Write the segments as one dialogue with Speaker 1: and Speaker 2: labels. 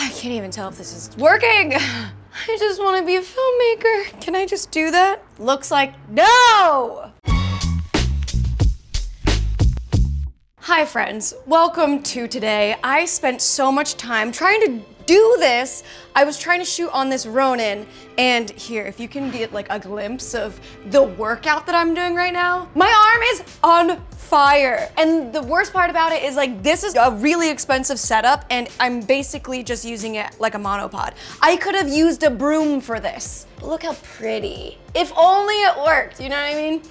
Speaker 1: I can't even tell if this is working. I just want to be a filmmaker. Can I just do that? Looks like no! Hi friends, welcome to today. I spent so much time trying to do this. I was trying to shoot on this Ronin, and here, if you can get like a glimpse of the workout that I'm doing right now, my arm is on fire. And the worst part about it is like, this is a really expensive setup and I'm basically just using it like a monopod. I could have used a broom for this. But look how pretty. If only it worked, you know what I mean?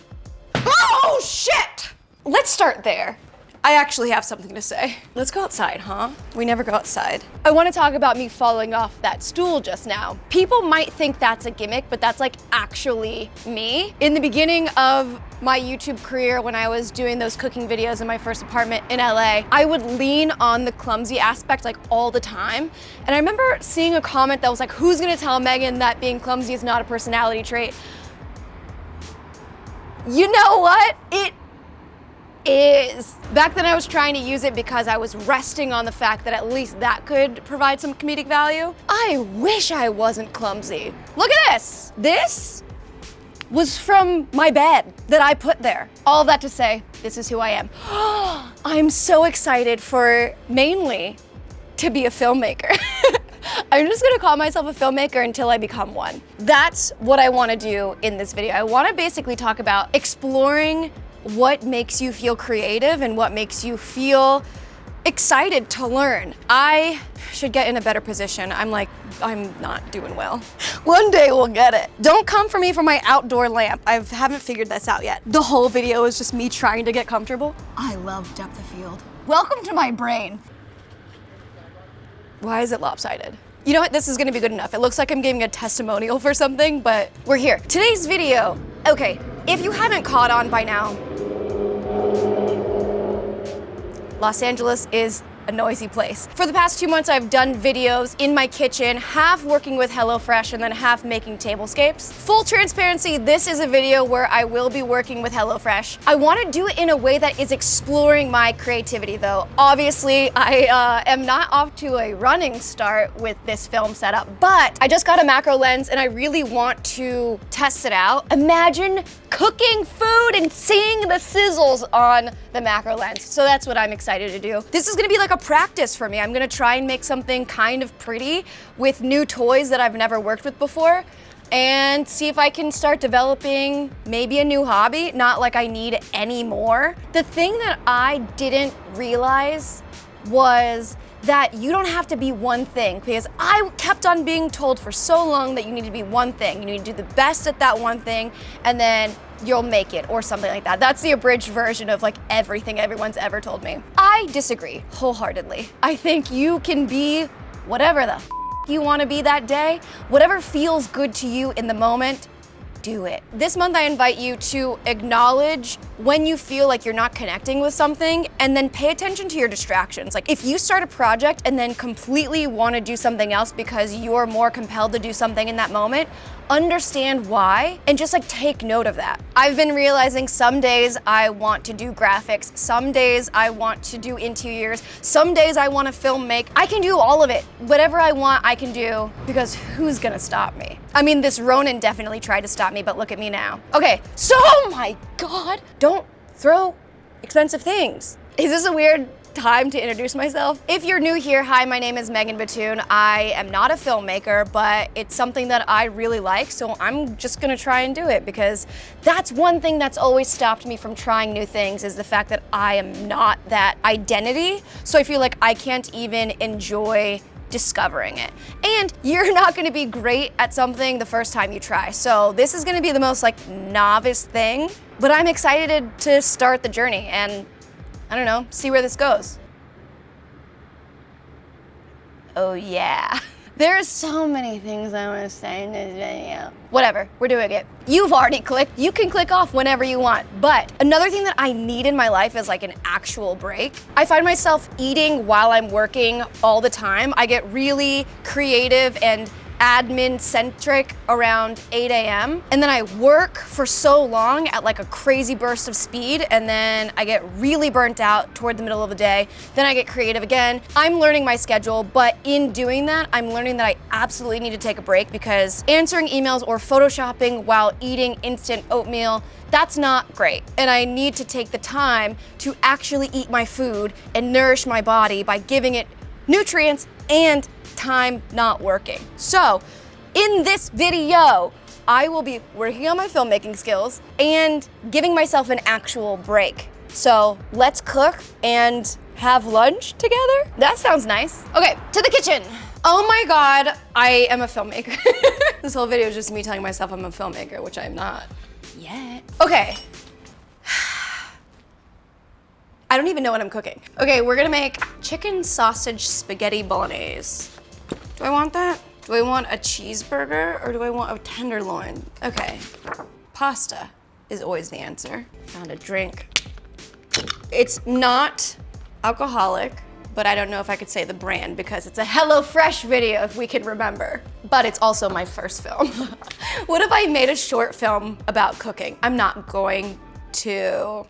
Speaker 1: Oh shit! Let's start there. I actually have something to say. Let's go outside, huh? We never go outside. I want to talk about me falling off that stool just now. People might think that's a gimmick, but that's like actually me. In the beginning of my YouTube career, when I was doing those cooking videos in my first apartment in LA, I would lean on the clumsy aspect like all the time. And I remember seeing a comment that was like, who's gonna tell Megan that being clumsy is not a personality trait? You know what? It is. Back then I was trying to use it because I was resting on the fact that at least that could provide some comedic value. I wish I wasn't clumsy. Look at this. This was from my bed that I put there. All of that to say, this is who I am. I'm so excited for mainly to be a filmmaker. I'm just gonna call myself a filmmaker until I become one. That's what I wanna do in this video. I wanna basically talk about exploring what makes you feel creative and what makes you feel excited to learn. I should get in a better position. I'm not doing well. One day we'll get it. Don't come for me for my outdoor lamp. I haven't figured this out yet. The whole video is just me trying to get comfortable. I love depth of field. Welcome to my brain. Why is it lopsided? You know what, this is gonna be good enough. It looks like I'm giving a testimonial for something, but we're here. Today's video, okay, if you haven't caught on by now, Los Angeles is a noisy place. For the past 2 months, I've done videos in my kitchen, half working with HelloFresh and then half making tablescapes. Full transparency, this is a video where I will be working with HelloFresh. I want to do it in a way that is exploring my creativity though. Obviously, I am not off to a running start with this film setup, but I just got a macro lens and I really want to test it out. Imagine cooking food and seeing the sizzles on the macro lens. So that's what I'm excited to do. This is gonna be like a practice for me. I'm gonna try and make something kind of pretty with new toys that I've never worked with before and see if I can start developing maybe a new hobby, not like I need any more. The thing that I didn't realize was that you don't have to be one thing, because I kept on being told for so long that you need to be one thing. You need to do the best at that one thing and then you'll make it or something like that. That's the abridged version of like everything everyone's ever told me. I disagree wholeheartedly. I think you can be whatever the you want to be that day, whatever feels good to you in the moment, do it. This month I invite you to acknowledge when you feel like you're not connecting with something and then pay attention to your distractions. Like if you start a project and then completely want to do something else because you're more compelled to do something in that moment, understand why and just like take note of that. I've been realizing some days I want to do graphics, some days I want to do interiors, some days I want to film make. I can do all of it. Whatever I want, I can do, because who's gonna stop me? I mean, this Ronin definitely tried to stop me, but look at me now. Okay, so oh my God, don't throw expensive things. Is this a weird time to introduce myself? If you're new here, hi, my name is MeganBatoon. I am not a filmmaker, but it's something that I really like, so I'm just gonna try and do it, because that's one thing that's always stopped me from trying new things, is the fact that I am not that identity. So I feel like I can't even enjoy discovering it. And you're not gonna be great at something the first time you try. So this is gonna be the most like novice thing, but I'm excited to start the journey and I don't know, see where this goes. Oh yeah. There's so many things I want to say in this video. Whatever, we're doing it. You've already clicked. You can click off whenever you want. But another thing that I need in my life is like an actual break. I find myself eating while I'm working all the time. I get really creative and admin centric around 8 a.m. and then I work for so long at like a crazy burst of speed, and then I get really burnt out toward the middle of the day. Then I get creative again. I'm learning my schedule, but in doing that, I'm learning that I absolutely need to take a break, because answering emails or photoshopping while eating instant oatmeal, that's not great. And I need to take the time to actually eat my food and nourish my body by giving it nutrients and time not working. So in this video, I will be working on my filmmaking skills and giving myself an actual break. So let's cook and have lunch together. That sounds nice. Okay, to the kitchen. Oh my God, I am a filmmaker. This whole video is just me telling myself I'm a filmmaker, which I'm not yet. Okay. I don't even know what I'm cooking. Okay, we're gonna make chicken sausage spaghetti bolognese. Do I want that? Do I want a cheeseburger or do I want a tenderloin? Okay, pasta is always the answer. Found a drink. It's not alcoholic, but I don't know if I could say the brand because it's a HelloFresh video, if we can remember. But it's also my first film. What if I made a short film about cooking? I'm not going to.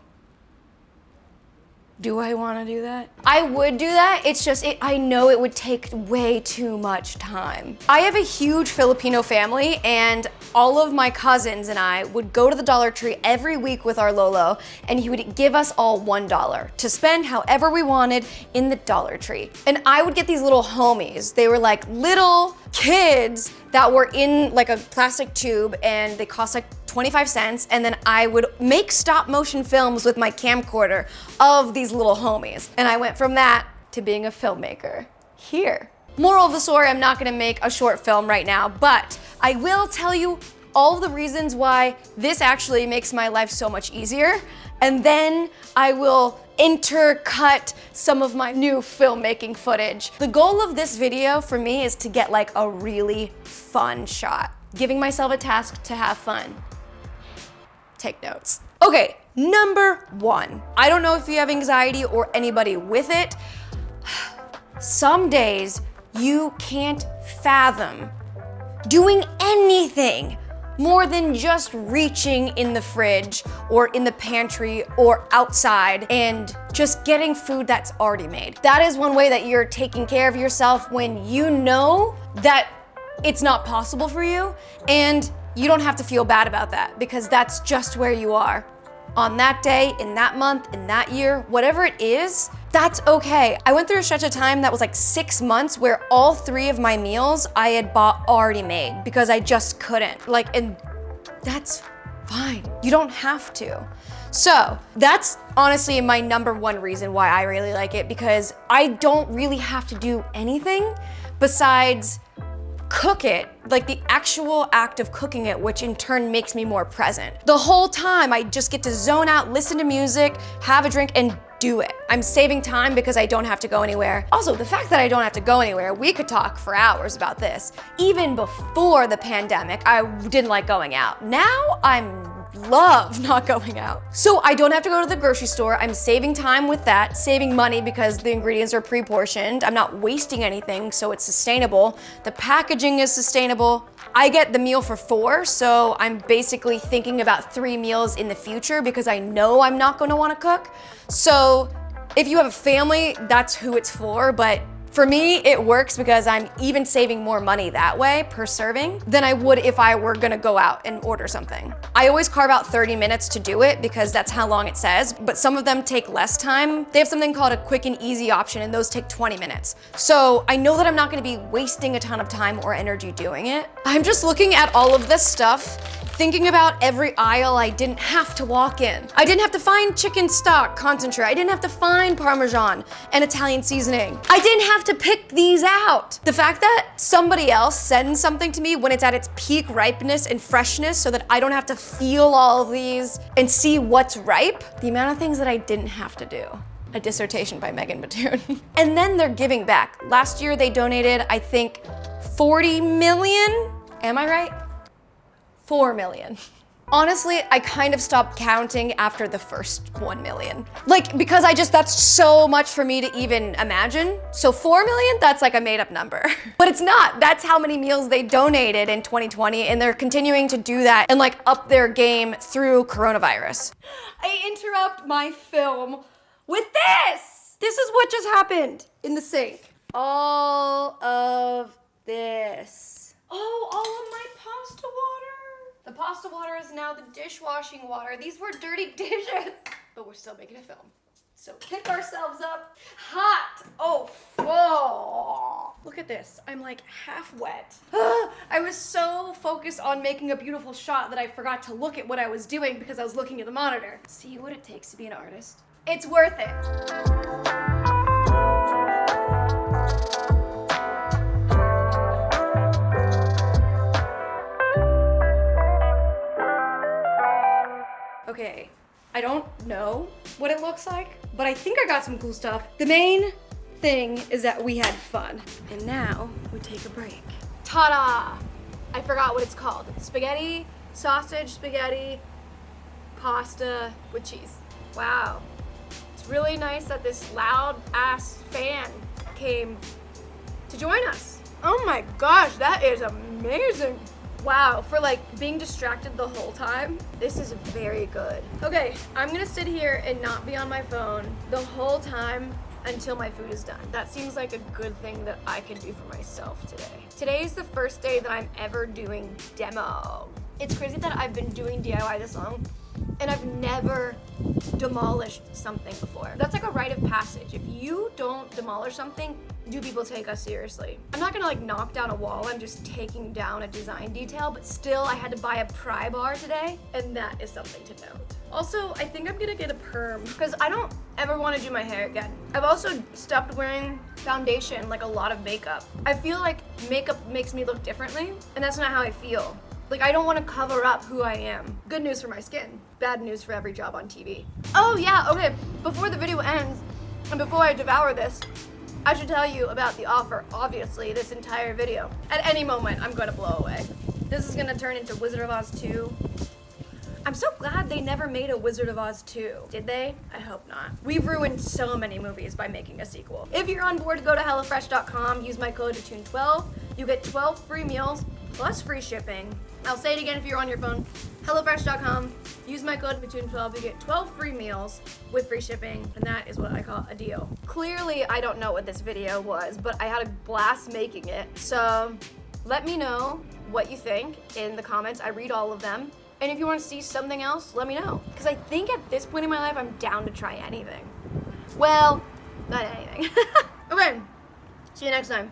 Speaker 1: Do I want to do that? I would do that. It's just, I know it would take way too much time. I have a huge Filipino family, and all of my cousins and I would go to the Dollar Tree every week with our Lolo, and he would give us all $1 to spend however we wanted in the Dollar Tree. And I would get these little homies. They were like little kids that were in like a plastic tube, and they cost like 25 cents, and then I would make stop motion films with my camcorder of these little homies. And I went from that to being a filmmaker here. Moral of the story, I'm not gonna make a short film right now, but I will tell you all the reasons why this actually makes my life so much easier, and then I will intercut some of my new filmmaking footage. The goal of this video for me is to get like a really fun shot. Giving myself a task to have fun. Take notes. Okay, number one. I don't know if you have anxiety or anybody with it. Some days you can't fathom doing anything more than just reaching in the fridge or in the pantry or outside and just getting food that's already made. That is one way that you're taking care of yourself when you know that it's not possible for you, and you don't have to feel bad about that because that's just where you are. On that day, in that month, in that year, whatever it is, that's okay. I went through a stretch of time that was like 6 months where all 3 of my meals I had bought already made because I just couldn't. And that's fine. You don't have to. So that's honestly my number one reason why I really like it, because I don't really have to do anything besides cook it, like the actual act of cooking it, which in turn makes me more present. The whole time I just get to zone out, listen to music, have a drink, and do it. I'm saving time because I don't have to go anywhere. Also, the fact that I don't have to go anywhere, we could talk for hours about this. Even before the pandemic, I didn't like going out. Now love not going out. So I don't have to go to the grocery store. I'm saving time with that, saving money because the ingredients are pre-portioned. I'm not wasting anything, so it's sustainable. The packaging is sustainable. I get the meal for 4, so I'm basically thinking about 3 meals in the future because I know I'm not gonna wanna cook. So if you have a family, that's who it's for, but for me, it works because I'm even saving more money that way per serving than I would if I were gonna go out and order something. I always carve out 30 minutes to do it because that's how long it says, but some of them take less time. They have something called a quick and easy option, and those take 20 minutes. So I know that I'm not gonna be wasting a ton of time or energy doing it. I'm just looking at all of this stuff, thinking about every aisle I didn't have to walk in. I didn't have to find chicken stock concentrate. I didn't have to find Parmesan and Italian seasoning. I didn't have to pick these out. The fact that somebody else sends something to me when it's at its peak ripeness and freshness so that I don't have to feel all of these and see what's ripe, the amount of things that I didn't have to do. A dissertation by MeganBatoon. And then they're giving back. Last year they donated, I think, 40 million, am I right? 4 million. Honestly, I kind of stopped counting after the first 1 million. Like, because that's so much for me to even imagine. So 4 million, that's like a made up number. But it's not, that's how many meals they donated in 2020, and they're continuing to do that and like up their game through coronavirus. I interrupt my film with this! This is what just happened in the sink. All of this. Oh, all of my pasta water. The pasta water is now the dishwashing water. These were dirty dishes, but we're still making a film. So pick ourselves up. Hot. Oh, whoa. Look at this. I'm like half wet. I was so focused on making a beautiful shot that I forgot to look at what I was doing because I was looking at the monitor. See what it takes to be an artist? It's worth it. Okay, I don't know what it looks like, but I think I got some cool stuff. The main thing is that we had fun. And now we take a break. Ta-da! I forgot what it's called. Spaghetti, sausage, spaghetti, pasta with cheese. Wow. It's really nice that this loud ass fan came to join us. Oh my gosh, that is amazing. Wow, for like being distracted the whole time, this is very good. Okay, I'm gonna sit here and not be on my phone the whole time until my food is done. That seems like a good thing that I can do for myself today. Today is the first day that I'm ever doing demo. It's crazy that I've been doing DIY this long and I've never demolished something before. That's like a rite of passage. If you don't demolish something, do people take us seriously? I'm not gonna like knock down a wall, I'm just taking down a design detail, but still I had to buy a pry bar today, and that is something to note. Also, I think I'm gonna get a perm, because I don't ever wanna do my hair again. I've also stopped wearing foundation, like a lot of makeup. I feel like makeup makes me look differently, and that's not how I feel. Like, I don't want to cover up who I am. Good news for my skin. Bad news for every job on TV. Oh yeah, okay, before the video ends, and before I devour this, I should tell you about the offer, obviously, this entire video. At any moment, I'm gonna blow away. This is gonna turn into Wizard of Oz 2. I'm so glad they never made a Wizard of Oz 2. Did they? I hope not. We've ruined so many movies by making a sequel. If you're on board, go to HelloFresh.com, use my code BATOON12. You get 12 free meals plus free shipping. I'll say it again if you're on your phone. HelloFresh.com, use my code BATOON12, you get 12 free meals with free shipping, and that is what I call a deal. Clearly, I don't know what this video was, but I had a blast making it, so let me know what you think in the comments. I read all of them, and if you want to see something else, let me know, because I think at this point in my life, I'm down to try anything. Well, not anything. Okay, see you next time.